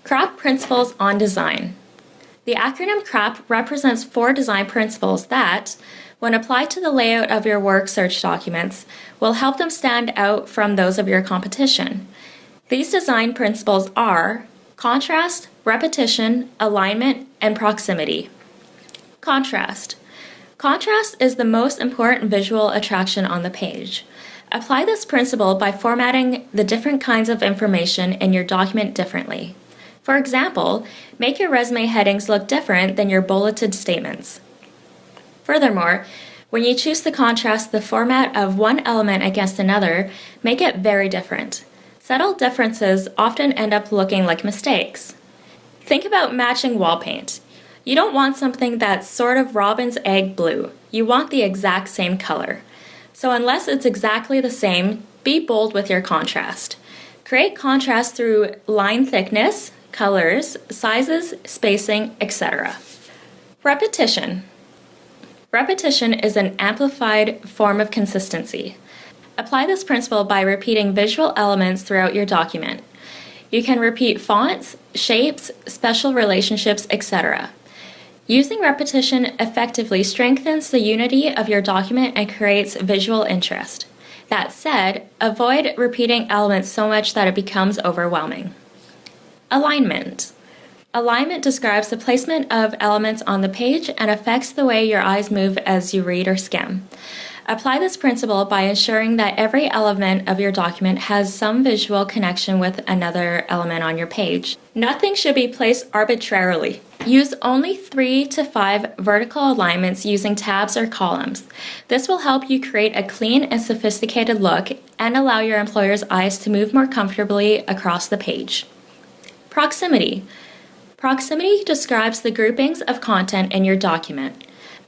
CRAP Principles on Design. The acronym CRAP represents 4 design principles that, when applied to the layout of your work search documents, will help them stand out from those of your competition. These design principles are contrast, repetition, alignment, and proximity. Contrast. Contrast is the most important visual attraction on the page. Apply this principle by formatting the different kinds of information in your document differently. For example, make your resume headings look different than your bulleted statements. Furthermore, when you choose to contrast the format of one element against another, make it very different. Subtle differences often end up looking like mistakes. Think about matching wall paint. You don't want something that's sort of robin's egg blue. You want the exact same color. So unless it's exactly the same, be bold with your contrast. Create contrast through line thickness, colors, sizes, spacing, etc. Repetition. Repetition is an amplified form of consistency. Apply this principle by repeating visual elements throughout your document. You can repeat fonts, shapes, special relationships, etc. Using repetition effectively strengthens the unity of your document and creates visual interest. That said, avoid repeating elements so much that it becomes overwhelming. Alignment. Alignment describes the placement of elements on the page and affects the way your eyes move as you read or skim. Apply this principle by ensuring that every element of your document has some visual connection with another element on your page. Nothing should be placed arbitrarily. Use only 3 to 5 vertical alignments using tabs or columns. This will help you create a clean and sophisticated look and allow your employer's eyes to move more comfortably across the page. Proximity. Proximity describes the groupings of content in your document.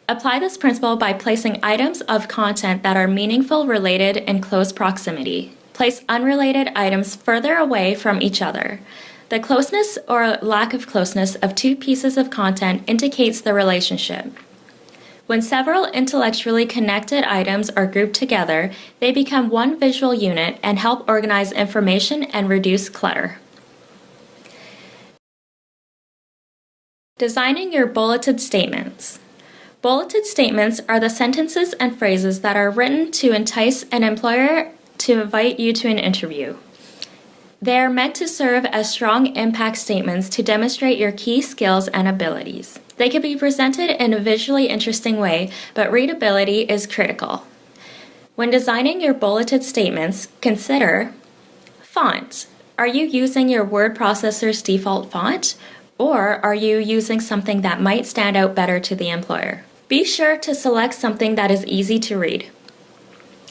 Apply this principle by placing items of content that are meaningful related in close proximity. Place unrelated items further away from each other. The closeness or lack of closeness of 2 pieces of content indicates the relationship. When several intellectually connected items are grouped together, they become one visual unit and help organize information and reduce clutter. Designing your bulleted statements. Bulleted statements are the sentences and phrases that are written to entice an employer to invite you to an interview. They are meant to serve as strong impact statements to demonstrate your key skills and abilities. They can be presented in a visually interesting way, but readability is critical. When designing your bulleted statements, consider font. Are you using your word processor's default font? Or are you using something that might stand out better to the employer? Be sure to select something that is easy to read.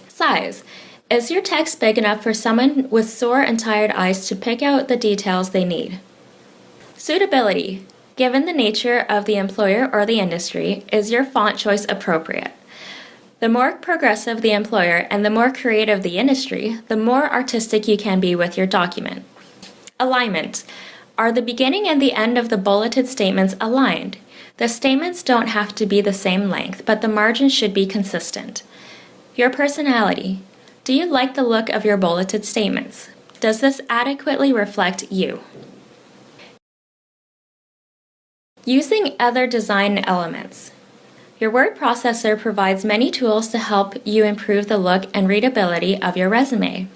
Size. Is your text big enough for someone with sore and tired eyes to pick out the details they need? Suitability. Given the nature of the employer or the industry, is your font choice appropriate? The more progressive the employer and the more creative the industry, the more artistic you can be with your document. Alignment. Are the beginning and the end of the bulleted statements aligned? The statements don't have to be the same length, but the margin should be consistent. Your personality. Do you like the look of your bulleted statements? Does this adequately reflect you? Using other design elements. Your word processor provides many tools to help you improve the look and readability of your resume.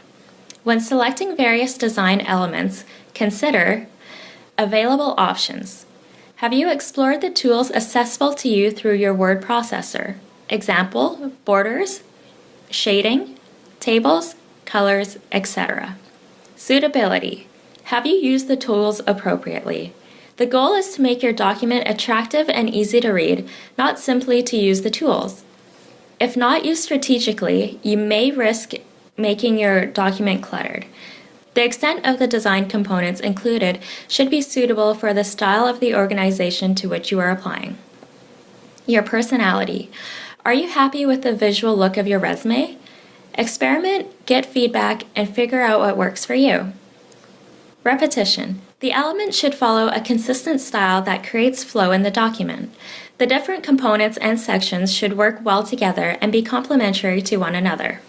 When selecting various design elements, consider available options. Have you explored the tools accessible to you through your word processor? Example, borders, shading, tables, colors, etc. Suitability. Have you used the tools appropriately? The goal is to make your document attractive and easy to read, not simply to use the tools. If not used strategically, you may risk making your document cluttered. The extent of the design components included should be suitable for the style of the organization to which you are applying. Your personality. Are you happy with the visual look of your resume? Experiment, get feedback, and figure out what works for you. Repetition. The element should follow a consistent style that creates flow in the document. The different components and sections should work well together and be complementary to one another.